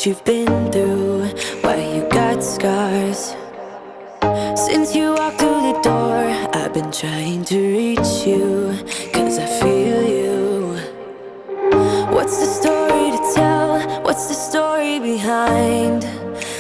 you've been through, why you got scars. Since you walked through the door, I've been trying to reach you, 'cause I feel you. What's the story to tell? What's the story behind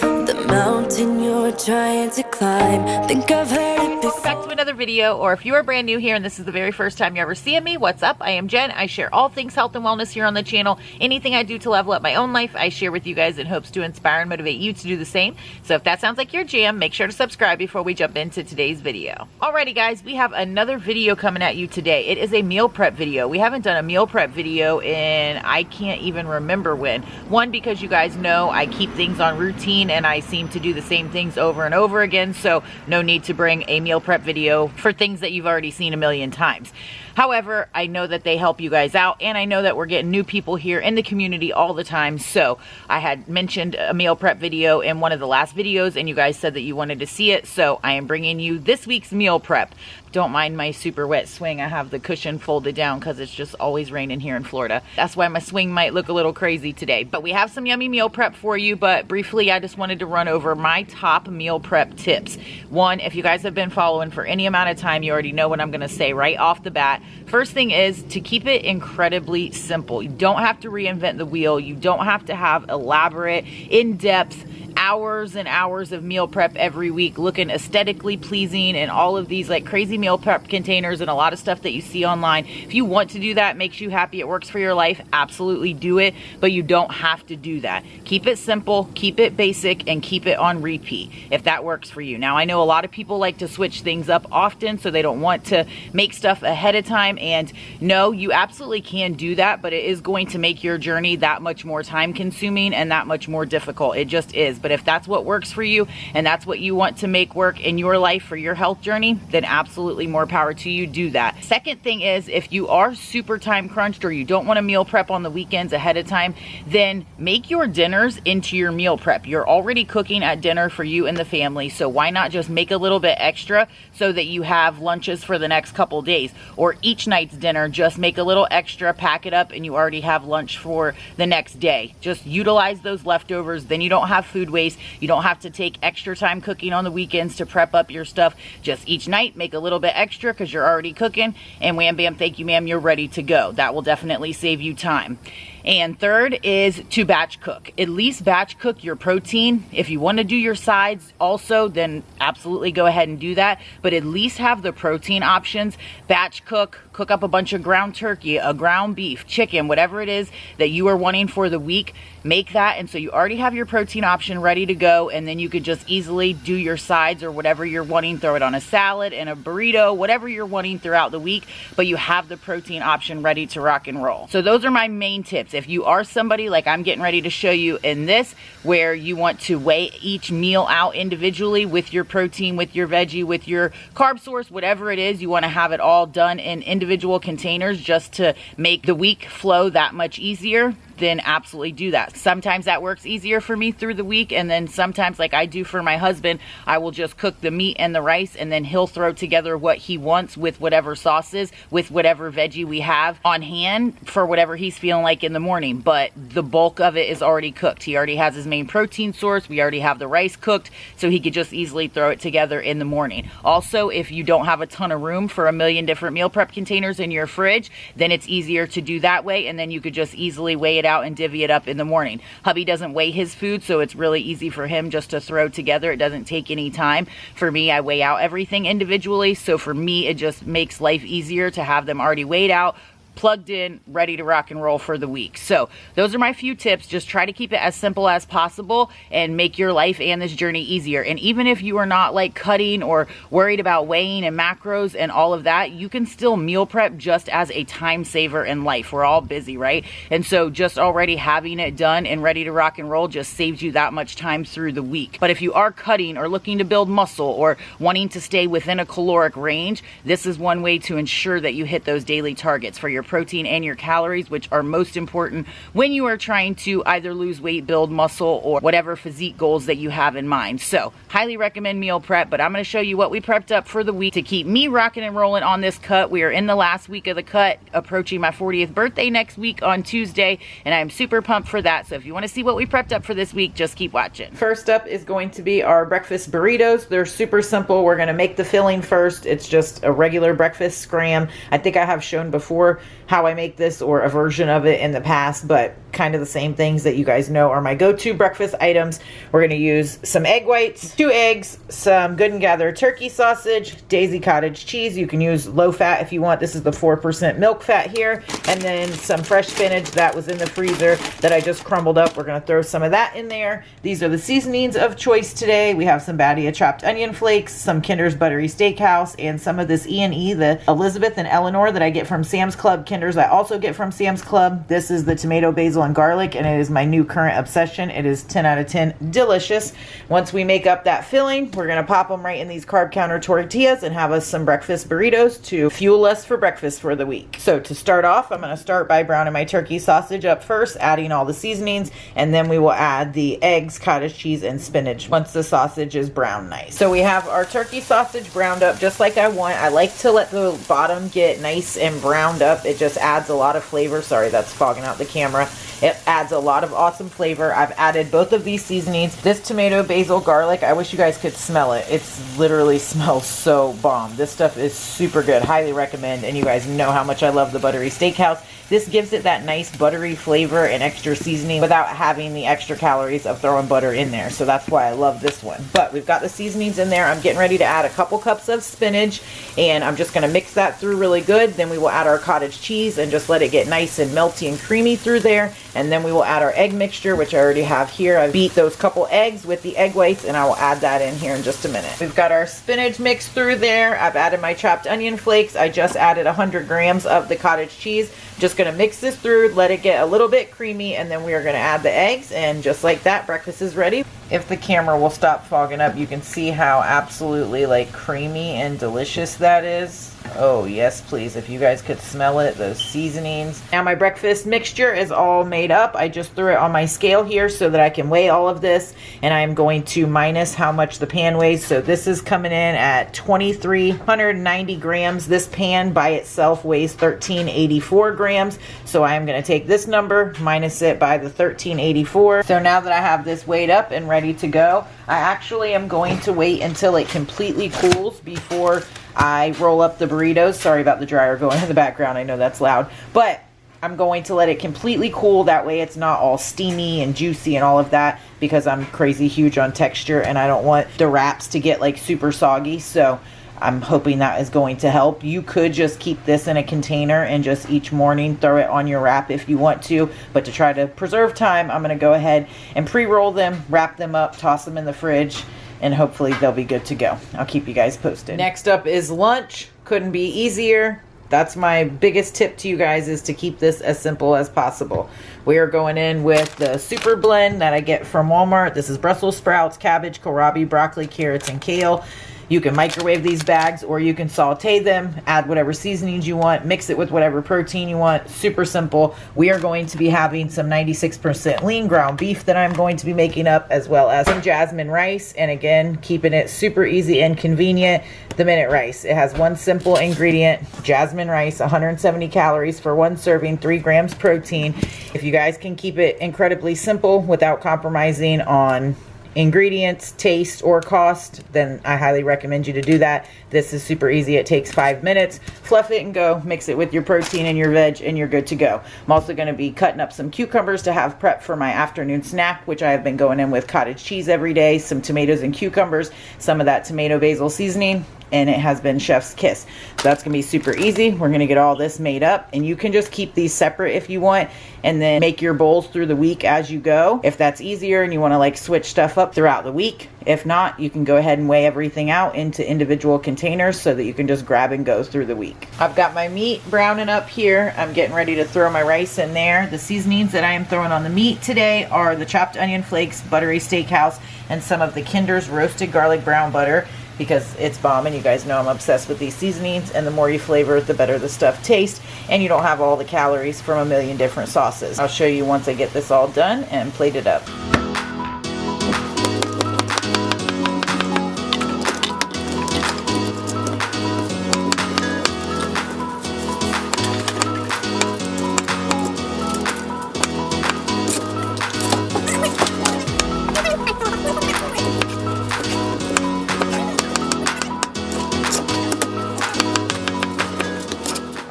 the mountain you're trying to climb? Think I've heard it before. Welcome back to another video, or if you are brand new here and this is the very first time you're ever seeing me, what's up? I am Jen. I share all things health and wellness here on the channel. Anything I do to level up my own life, I share with you guys in hopes to inspire and motivate you to do the same. So if that sounds like your jam, make sure to subscribe before we jump into today's video. Alrighty guys, we have another video coming at you today. It is a meal prep video. We haven't done a meal prep video in, I can't even remember when. One, because you guys know I keep things on routine and I seem to do the same things over and over again, so no need to bring a meal prep video for things that you've already seen a million times. However, I know that they help you guys out, and I know that we're getting new people here in the community all the time, so I had mentioned a meal prep video in one of the last videos and you guys said that you wanted to see it, so I am bringing you this week's meal prep. Don't mind my super wet swing. I have the cushion folded down because it's just always raining here in Florida. That's why my swing might look a little crazy today. But we have some yummy meal prep for you, but briefly I just wanted to run over my top meal prep tips. One, if you guys have been following for any amount of time, you already know what I'm going to say right off the bat. First thing is to keep it incredibly simple. You don't have to reinvent the wheel. You don't have to have elaborate, in-depth, hours and hours of meal prep every week looking aesthetically pleasing and all of these like crazy meal prep containers and a lot of stuff that you see online. If you want to do that, makes you happy, it works for your life, absolutely do it, but you don't have to do that. Keep it simple, keep it basic, and keep it on repeat if that works for you. Now I know a lot of people like to switch things up often, so they don't want to make stuff ahead of time, and no, you absolutely can do that, but it is going to make your journey that much more time consuming and that much more difficult. It just is. But if that's what works for you and that's what you want to make work in your life for your health journey, then absolutely more power to you, do that. Second thing is, if you are super time crunched or you don't want to meal prep on the weekends ahead of time, then make your dinners into your meal prep. You're already cooking at dinner for you and the family, so why not just make a little bit extra so that you have lunches for the next couple days, or each night's dinner, just make a little extra, pack it up, and you already have lunch for the next day. Just utilize those leftovers, then you don't have food waste. You don't have to take extra time cooking on the weekends to prep up your stuff. Just each night make a little bit extra because you're already cooking, and wham bam, thank you ma'am, you're ready to go. That will definitely save you time. And third is to batch cook. At least batch cook your protein. If you want to do your sides also, then absolutely go ahead and do that. But at least have the protein options. Batch cook, cook up a bunch of ground turkey, a ground beef, chicken, whatever it is that you are wanting for the week. Make that, and so you already have your protein option ready to go, and then you could just easily do your sides or whatever you're wanting. Throw it on a salad and a burrito, whatever you're wanting throughout the week, but you have the protein option ready to rock and roll. So those are my main tips. If you are somebody like I'm getting ready to show you in this, where you want to weigh each meal out individually with your protein, with your veggie, with your carb source, whatever it is, you want to have it all done in individual containers just to make the week flow that much easier, then absolutely do that. Sometimes that works easier for me through the week, and then sometimes, like I do for my husband, I will just cook the meat and the rice, and then he'll throw together what he wants with whatever sauces, with whatever veggie we have on hand for whatever he's feeling like in the morning. But the bulk of it is already cooked. He already has his main protein source. We already have the rice cooked, so he could just easily throw it together in the morning. Also, if you don't have a ton of room for a million different meal prep containers in your fridge, then it's easier to do that way, and then you could just easily weigh it out and divvy it up in the morning. Hubby doesn't weigh his food, so it's really easy for him just to throw together. It doesn't take any time. For me, I weigh out everything individually, so for me it just makes life easier to have them already weighed out, plugged in, ready to rock and roll for the week. So those are my few tips. Just try to keep it as simple as possible and make your life and this journey easier. And even if you are not like cutting or worried about weighing and macros and all of that, you can still meal prep just as a time saver in life. We're all busy, right? And so just already having it done and ready to rock and roll just saves you that much time through the week. But if you are cutting or looking to build muscle or wanting to stay within a caloric range, this is one way to ensure that you hit those daily targets for your protein and your calories, which are most important when you are trying to either lose weight, build muscle, or whatever physique goals that you have in mind. So highly recommend meal prep, but I'm going to show you what we prepped up for the week to keep me rocking and rolling on this cut. We are in the last week of the cut, approaching my 40th birthday next week on Tuesday, and I'm super pumped for that. So if you want to see what we prepped up for this week, just keep watching. First up is going to be our breakfast burritos. They're super simple. We're going to make the filling first. It's just a regular breakfast scram. I think I have shown before how I make this, or a version of it in the past, but kind of the same things that you guys know are my go-to breakfast items. We're going to use some egg whites, 2 eggs, some Good and Gather turkey sausage, Daisy cottage cheese. You can use low fat if you want. This is the 4% milk fat here. And then some fresh spinach that was in the freezer that I just crumbled up. We're going to throw some of that in there. These are the seasonings of choice today. We have some Badia chopped onion flakes, some Kinder's Buttery Steakhouse, and some of this E&E, the Elizabeth and Eleanor that I get from Sam's Club. Kinder's I also get from Sam's Club. This is the tomato, basil, and garlic, and it is my new current obsession. It is 10 out of 10 delicious. Once we make up that filling, we're going to pop them right in these carb counter tortillas and have us some breakfast burritos to fuel us for breakfast for the week. So to start off, I'm going to start by browning my turkey sausage up first, adding all the seasonings, and then we will add the eggs, cottage cheese, and spinach once the sausage is brown nice. So we have our turkey sausage browned up just like I want. I like to let the bottom get nice and browned up. It just adds a lot of flavor. Sorry, that's fogging out the camera. It adds a lot of awesome flavor. I've added both of these seasonings. This tomato, basil, garlic, I wish you guys could smell it. It's literally smells so bomb. This stuff is super good. Highly recommend. And you guys know how much I love the Buttery Steakhouse. This gives it that nice buttery flavor and extra seasoning without having the extra calories of throwing butter in there. So that's why I love this one. But we've got the seasonings in there. I'm getting ready to add a couple cups of spinach, and I'm just going to mix that through really good. Then we will add our cottage cheese and just let it get nice and melty and creamy through there. And then we will add our egg mixture, which I already have here. I beat those couple eggs with the egg whites, and I will add that in here in just a minute. We've got our spinach mixed through there. I've added my chopped onion flakes. I just added 100 grams of the cottage cheese. Just going to mix this through, let it get a little bit creamy, and then we are going to add the eggs, and just like that, breakfast is ready. If the camera will stop fogging up, you can see how absolutely like creamy and delicious that is. Oh yes, please, if you guys could smell it, those seasonings. Now my breakfast mixture is all made up. I just threw it on my scale here so that I can weigh all of this, and I am going to minus how much the pan weighs. So this is coming in at 2,390 grams. This pan by itself weighs 1,384 grams. So I am going to take this number, minus it by the 1,384. So now that I have this weighed up and ready to go, I actually am going to wait until it completely cools before I roll up the burritos. Sorry about the dryer going in the background. I know that's loud, but I'm going to let it completely cool. That way it's not all steamy and juicy and all of that, because I'm crazy huge on texture and I don't want the wraps to get like super soggy. So I'm hoping that is going to help. You could just keep this in a container and just each morning throw it on your wrap if you want to, but to try to preserve time, I'm going to go ahead and pre-roll them, wrap them up, toss them in the fridge, and hopefully they'll be good to go. I'll keep you guys posted. Next up is lunch. Couldn't be easier. That's my biggest tip to you guys, is to keep this as simple as possible. We are going in with the super blend that I get from Walmart. This is Brussels sprouts, cabbage, kohlrabi, broccoli, carrots, and kale. You can microwave these bags, or you can saute them, add whatever seasonings you want, mix it with whatever protein you want. Super simple. We are going to be having some 96% lean ground beef that I'm going to be making up, as well as some jasmine rice. And again, keeping it super easy and convenient, the minute rice. It has one simple ingredient, jasmine rice, 170 calories for one serving, 3 grams protein. If you guys can keep it incredibly simple without compromising on ingredients, taste, or cost, then I highly recommend you to do that. This is super easy. It takes 5 minutes. Fluff it and go. Mix it with your protein and your veg, and you're good to go. I'm also going to be cutting up some cucumbers to have prep for my afternoon snack, which I have been going in with cottage cheese every day, some tomatoes and cucumbers, some of that tomato basil seasoning, and it has been chef's kiss. So that's gonna be super easy. We're gonna get all this made up, and you can just keep these separate if you want, and then make your bowls through the week as you go, if that's easier and you want to like switch stuff up throughout the week. If not, you can go ahead and weigh everything out into individual containers so that you can just grab and go through the week. I've got my meat browning up here. I'm getting ready to throw my rice in there. The seasonings that I am throwing on the meat today are the chopped onion flakes, Buttery Steakhouse, and some of the Kinder's roasted garlic brown butter. because it's bomb, and you guys know I'm obsessed with these seasonings, and the more you flavor it, the better the stuff tastes, and you don't have all the calories from a million different sauces. I'll show you once I get this all done and plate it up.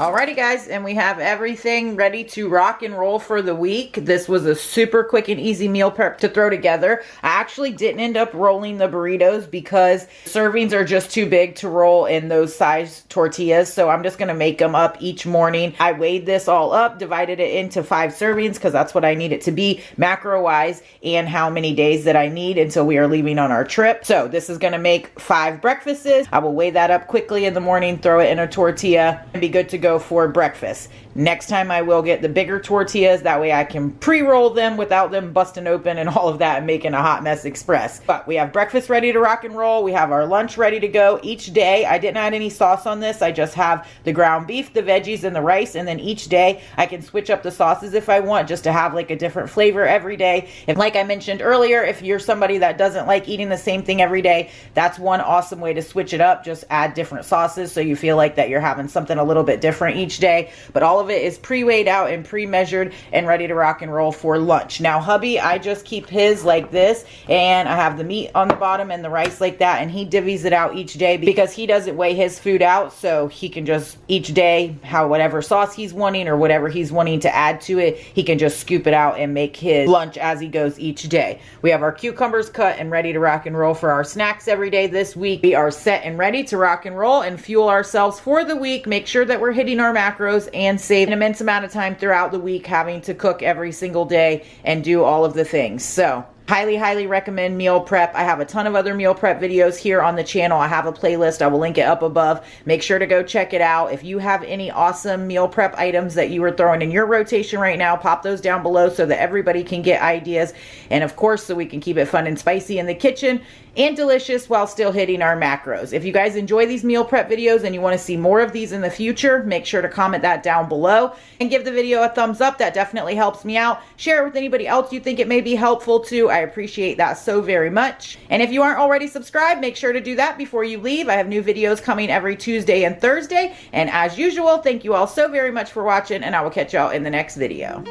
Alrighty guys, and we have everything ready to rock and roll for the week. This was a super quick and easy meal prep to throw together. I actually didn't end up rolling the burritos because servings are just too big to roll in those size tortillas, so I'm just going to make them up each morning. I weighed this all up, divided it into 5 servings because that's what I need it to be macro wise, and how many days that I need until we are leaving on our trip. So this is going to make 5 breakfasts. I will weigh that up quickly in the morning, throw it in a tortilla, and be good to go for breakfast. Next time I will get the bigger tortillas, that way I can pre-roll them without them busting open and all of that and making a hot mess express. But we have breakfast ready to rock and roll. We have our lunch ready to go each day. I didn't add any sauce on this. I just have the ground beef, the veggies, and the rice, and then each day I can switch up the sauces if I want, just to have like a different flavor every day. And like I mentioned earlier, if you're somebody that doesn't like eating the same thing every day, that's one awesome way to switch it up. Just add different sauces so you feel like that you're having something a little bit different each day. But all of it is pre-weighed out and pre-measured and ready to rock and roll for lunch. Now hubby, I just keep his like this, and I have the meat on the bottom and the rice like that, and he divvies it out each day because he doesn't weigh his food out, so he can just each day, how whatever sauce he's wanting or whatever he's wanting to add to it, he can just scoop it out and make his lunch as he goes each day. We have our cucumbers cut and ready to rock and roll for our snacks every day this week. We are set and ready to rock and roll and fuel ourselves for the week. Make sure that we're hitting our macros and save an immense amount of time throughout the week having to cook every single day and do all of the things. So highly recommend meal prep. I have a ton of other meal prep videos here on the channel. I have a playlist. I will link it up above. Make sure to go check it out. If you have any awesome meal prep items that you are throwing in your rotation right now, pop those down below so that everybody can get ideas. And of course, so we can keep it fun and spicy in the kitchen and delicious while still hitting our macros. If you guys enjoy these meal prep videos and you want to see more of these in the future, make sure to comment that down below and give the video a thumbs up. That definitely helps me out. Share it with anybody else you think it may be helpful to. I appreciate that so very much. And if you aren't already subscribed, make sure to do that before you leave. I have new videos coming every Tuesday and Thursday. And as usual, thank you all so very much for watching, and I will catch y'all in the next video.